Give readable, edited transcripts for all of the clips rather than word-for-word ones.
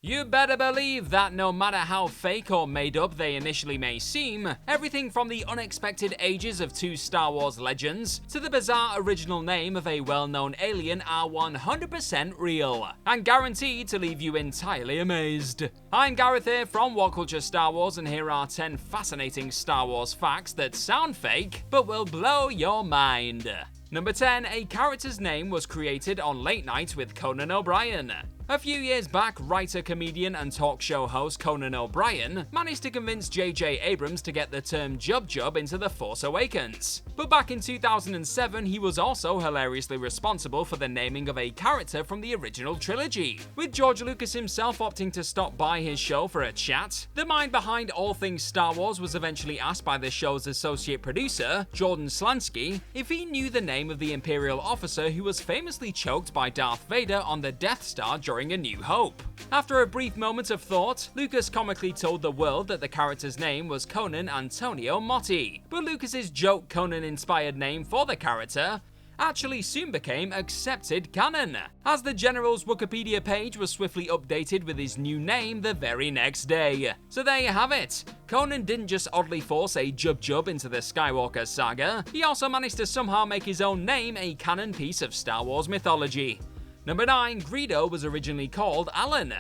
You better believe that no matter how fake or made up they initially may seem, everything from the unexpected ages of two Star Wars legends to the bizarre original name of a well-known alien are 100% real, and guaranteed to leave you entirely amazed. I'm Gareth here from What Culture Star Wars, and here are 10 fascinating Star Wars facts that sound fake, but will blow your mind. Number 10, a character's name was created on Late Night with Conan O'Brien. A few years back, writer, comedian, and talk show host Conan O'Brien managed to convince J.J. Abrams to get the term Jub into The Force Awakens. But back in 2007, he was also hilariously responsible for the naming of a character from the original trilogy. With George Lucas himself opting to stop by his show for a chat, the mind behind all things Star Wars was eventually asked by the show's associate producer, Jordan Slansky, if he knew the name of the Imperial officer who was famously choked by Darth Vader on the Death Star during A New Hope. After a brief moment of thought, Lucas comically told the world that the character's name was Conan Antonio Motti, but Lucas's joke Conan-inspired name for the character actually soon became accepted canon, as the General's Wikipedia page was swiftly updated with his new name the very next day. So there you have it. Conan didn't just oddly force a Jub into the Skywalker saga, he also managed to somehow make his own name a canon piece of Star Wars mythology. Number 9, Greedo was originally called Alan.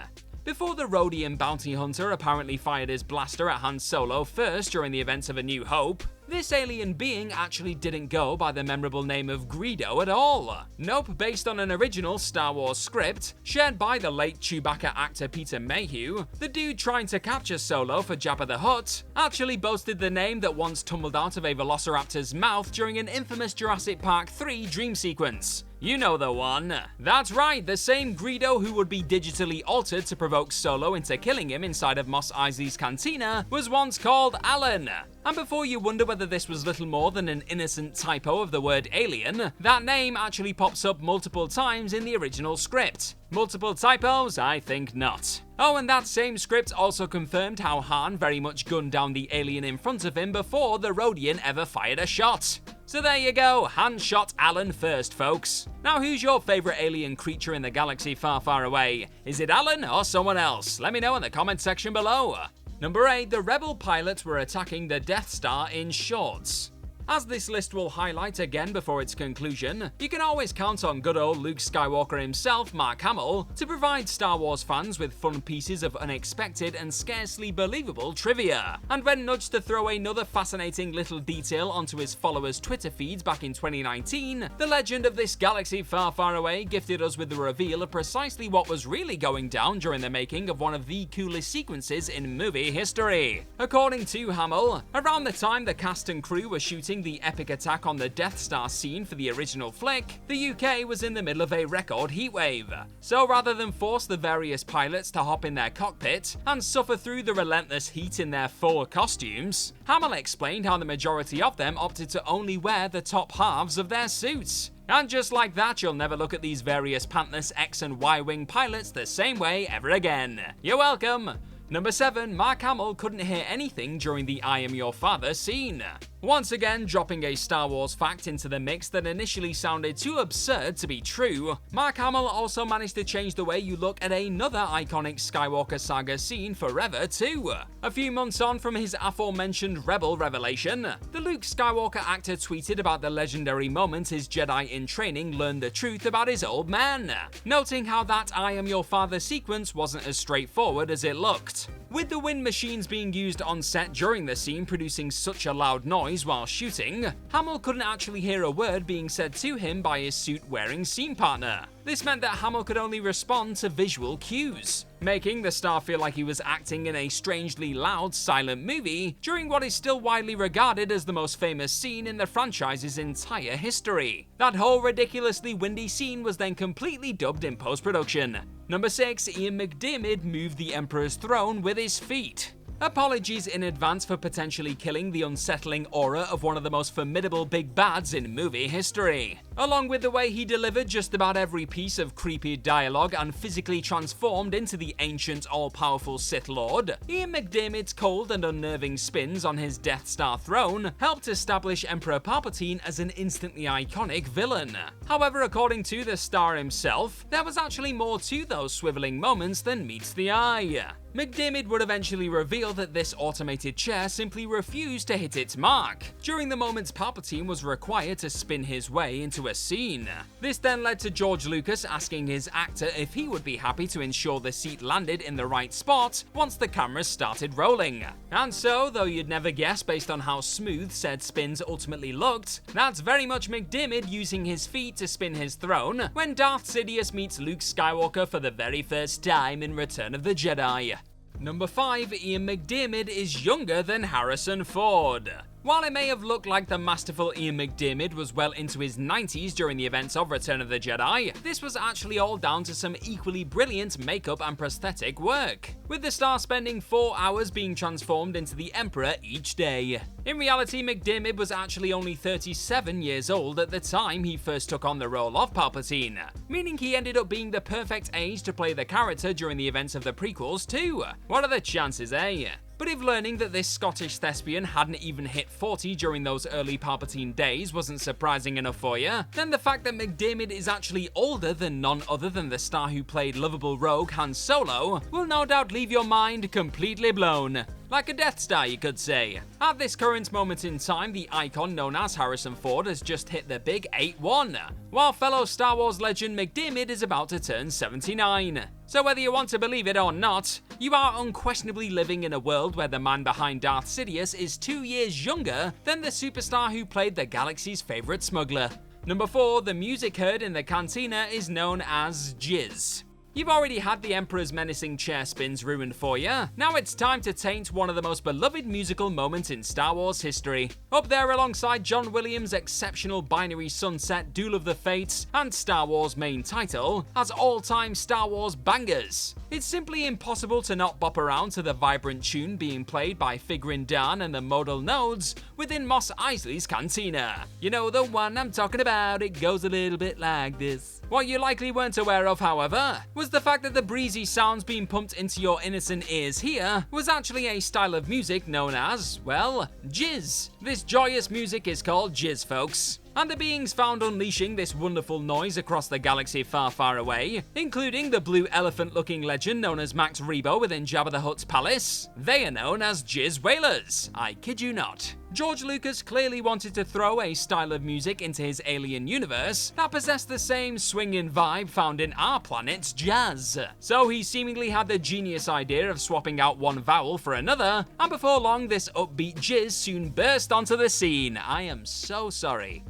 Before the Rhodian bounty hunter apparently fired his blaster at Han Solo first during the events of A New Hope, this alien being actually didn't go by the memorable name of Greedo at all. Nope, based on an original Star Wars script, shared by the late Chewbacca actor Peter Mayhew, the dude trying to capture Solo for Jabba the Hutt actually boasted the name that once tumbled out of a velociraptor's mouth during an infamous Jurassic Park 3 dream sequence. You know the one. That's right, the same Greedo who would be digitally altered to provoke Solo into killing him inside of Mos Eisley's Cantina was once called Alan. And before you wonder whether this was little more than an innocent typo of the word alien, that name actually pops up multiple times in the original script. Multiple typos? I think not. Oh, and that same script also confirmed how Han very much gunned down the alien in front of him before the Rhodian ever fired a shot. So there you go, Han shot Alan first, folks. Now, who's your favourite alien creature in the galaxy far, far away? Is it Alan or someone else? Let me know in the comment section below. Number 8, the rebel pilots were attacking the Death Star in shorts. As this list will highlight again before its conclusion, you can always count on good old Luke Skywalker himself, Mark Hamill, to provide Star Wars fans with fun pieces of unexpected and scarcely believable trivia. And when nudged to throw another fascinating little detail onto his followers' Twitter feeds back in 2019, the legend of this galaxy far, far away gifted us with the reveal of precisely what was really going down during the making of one of the coolest sequences in movie history. According to Hamill, around the time the cast and crew were shooting the epic attack on the Death Star scene for the original flick, the UK was in the middle of a record heatwave. So rather than force the various pilots to hop in their cockpit and suffer through the relentless heat in their full costumes, Hamill explained how the majority of them opted to only wear the top halves of their suits. And just like that, you'll never look at these various pantless X and Y wing pilots the same way ever again. You're welcome. Number 7, Mark Hamill couldn't hear anything during the I Am Your Father scene. Once again, dropping a Star Wars fact into the mix that initially sounded too absurd to be true, Mark Hamill also managed to change the way you look at another iconic Skywalker saga scene forever too. A few months on from his aforementioned Rebel revelation, the Luke Skywalker actor tweeted about the legendary moment his Jedi in training learned the truth about his old man, noting how that I Am Your Father sequence wasn't as straightforward as it looked. With the wind machines being used on set during the scene producing such a loud noise while shooting, Hamill couldn't actually hear a word being said to him by his suit-wearing scene partner. This meant that Hamill could only respond to visual cues, making the star feel like he was acting in a strangely loud, silent movie during what is still widely regarded as the most famous scene in the franchise's entire history. That whole ridiculously windy scene was then completely dubbed in post-production. Number 6, Ian McDiarmid moved the Emperor's throne with his feet. Apologies in advance for potentially killing the unsettling aura of one of the most formidable big bads in movie history. along with the way he delivered just about every piece of creepy dialogue and physically transformed into the ancient all-powerful Sith Lord. Ian McDiarmid's cold and unnerving spins on his Death Star throne helped establish Emperor Palpatine as an instantly iconic villain. However, according to the star himself, there was actually more to those swiveling moments than meets the eye. McDiarmid would eventually reveal that this automated chair simply refused to hit its mark during the moments Palpatine was required to spin his way into a scene. This then led to George Lucas asking his actor if he would be happy to ensure the seat landed in the right spot once the cameras started rolling. And so, though you'd never guess based on how smooth said spins ultimately looked, that's very much McDiarmid using his feet to spin his throne when Darth Sidious meets Luke Skywalker for the very first time in Return of the Jedi. Number 5, Ian McDiarmid is younger than Harrison Ford. While it may have looked like the masterful Ian McDiarmid was well into his 90s during the events of Return of the Jedi, this was actually all down to some equally brilliant makeup and prosthetic work, with the star spending 4 hours being transformed into the Emperor each day. In reality, McDiarmid was actually only 37 years old at the time he first took on the role of Palpatine, meaning he ended up being the perfect age to play the character during the events of the prequels too. What are the chances, eh? But if learning that this Scottish thespian hadn't even hit 40 during those early Palpatine days wasn't surprising enough for you, then the fact that McDiarmid is actually older than none other than the star who played lovable rogue Han Solo will no doubt leave your mind completely blown. Like a Death Star, you could say. At this current moment in time, the icon known as Harrison Ford has just hit the big 8-1, while fellow Star Wars legend McDiarmid is about to turn 79. So whether you want to believe it or not, you are unquestionably living in a world where the man behind Darth Sidious is 2 years younger than the superstar who played the galaxy's favourite smuggler. Number 4, the music heard in the Cantina is known as Jizz. You've already had the Emperor's menacing chair spins ruined for you. Now it's time to taint one of the most beloved musical moments in Star Wars history. Up there alongside John Williams' exceptional Binary Sunset, Duel of the Fates, and Star Wars main title, as all-time Star Wars bangers. It's simply impossible to not bop around to the vibrant tune being played by Figrin D'an and the modal nodes within Mos Eisley's Cantina. You know the one I'm talking about, it goes a little bit like this. What you likely weren't aware of, however, was the fact that the breezy sounds being pumped into your innocent ears here was actually a style of music known as, well, Jizz. This joyous music is called Jizz, folks. And the beings found unleashing this wonderful noise across the galaxy far, far away, including the blue elephant-looking legend known as Max Rebo within Jabba the Hutt's palace. They are known as Jizz Whalers. I kid you not. George Lucas clearly wanted to throw a style of music into his alien universe that possessed the same swinging vibe found in our planet's jazz. So he seemingly had the genius idea of swapping out one vowel for another, and before long this upbeat jizz soon burst onto the scene. I am so sorry.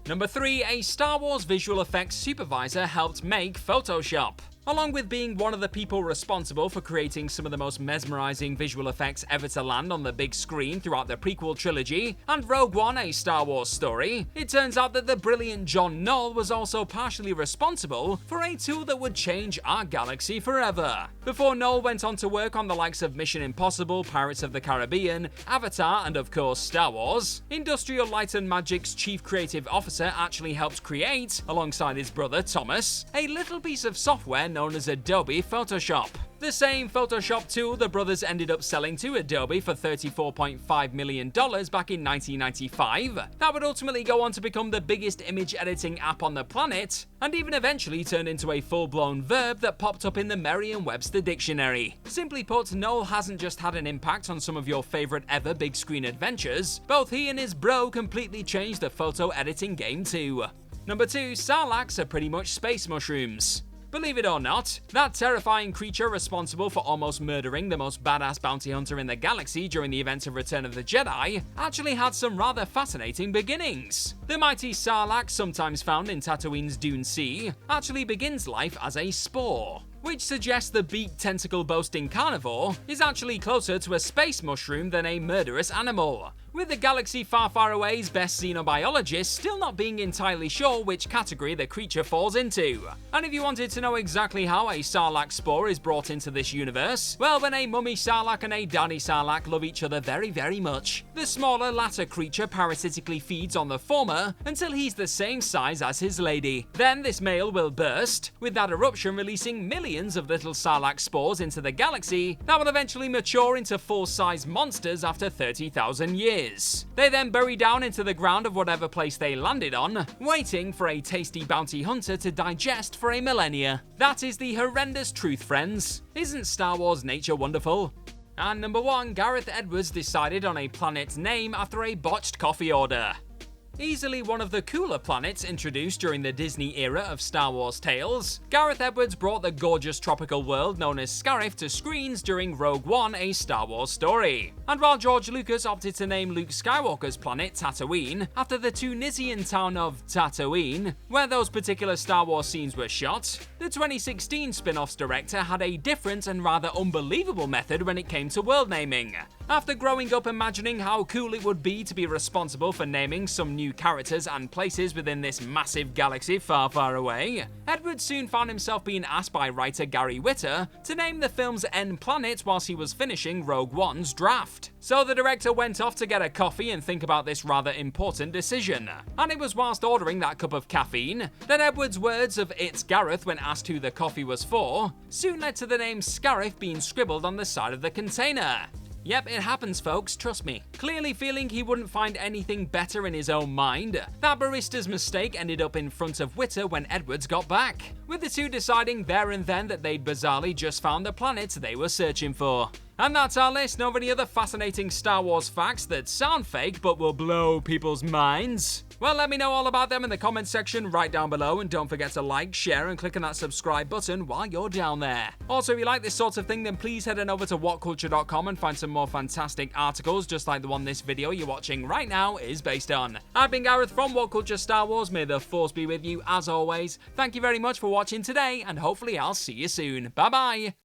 Number 3, a Star Wars visual effects supervisor helped make Photoshop. Along with being one of the people responsible for creating some of the most mesmerizing visual effects ever to land on the big screen throughout the prequel trilogy, and Rogue One, a Star Wars story, it turns out that the brilliant John Knoll was also partially responsible for a tool that would change our galaxy forever. Before Knoll went on to work on the likes of Mission Impossible, Pirates of the Caribbean, Avatar, and of course Star Wars, Industrial Light and Magic's chief creative officer actually helped create, alongside his brother Thomas, a little piece of software known as Adobe Photoshop. The same Photoshop tool the brothers ended up selling to Adobe for $34.5 million back in 1995, that would ultimately go on to become the biggest image editing app on the planet, and even eventually turn into a full-blown verb that popped up in the Merriam-Webster dictionary. Simply put, Noel hasn't just had an impact on some of your favorite ever big screen adventures, both he and his bro completely changed the photo editing game too. Number 2, Sarlaccs are pretty much space mushrooms. Believe it or not, that terrifying creature responsible for almost murdering the most badass bounty hunter in the galaxy during the events of Return of the Jedi actually had some rather fascinating beginnings. The mighty Sarlacc, sometimes found in Tatooine's Dune Sea, actually begins life as a spore, which suggests the beaked tentacle-boasting carnivore is actually closer to a space mushroom than a murderous animal, with the galaxy far, far away's best xenobiologists still not being entirely sure which category the creature falls into. And if you wanted to know exactly how a Sarlacc spore is brought into this universe, well then a mummy Sarlacc and a daddy Sarlacc love each other very, very much. The smaller latter creature parasitically feeds on the former until he's the same size as his lady. Then this male will burst, with that eruption releasing millions of little Sarlacc spores into the galaxy that will eventually mature into full-size monsters after 30,000 years. They then bury down into the ground of whatever place they landed on, waiting for a tasty bounty hunter to digest for a millennia. That is the horrendous truth, friends. Isn't Star Wars nature wonderful? And number 1, Gareth Edwards decided on a planet's name after a botched coffee order. Easily one of the cooler planets introduced during the Disney era of Star Wars tales, Gareth Edwards brought the gorgeous tropical world known as Scarif to screens during Rogue One, a Star Wars story. And while George Lucas opted to name Luke Skywalker's planet Tatooine after the Tunisian town of Tatooine, where those particular Star Wars scenes were shot, the 2016 spin-off's director had a different and rather unbelievable method when it came to world naming. After growing up imagining how cool it would be to be responsible for naming some new characters and places within this massive galaxy far, far away, Edwards soon found himself being asked by writer Gary Whitta to name the film's end planet whilst he was finishing Rogue One's draft. So the director went off to get a coffee and think about this rather important decision. And it was whilst ordering that cup of caffeine that Edwards' words of "It's Gareth" when asked who the coffee was for soon led to the name Scarif being scribbled on the side of the container. Yep, it happens, folks, trust me. Clearly feeling he wouldn't find anything better in his own mind, that barista's mistake ended up in front of Whitta when Edwards got back, with the two deciding there and then that they'd bizarrely just found the planet they were searching for. And that's our list. Know of any other fascinating Star Wars facts that sound fake but will blow people's minds? Well, let me know all about them in the comments section right down below, and don't forget to like, share, and click on that subscribe button while you're down there. Also, if you like this sort of thing, then please head on over to whatculture.com and find some more fantastic articles just like the one this video you're watching right now is based on. I've been Gareth from What Culture Star Wars. May the Force be with you as always. Thank you very much for watching today, and hopefully I'll see you soon. Bye bye!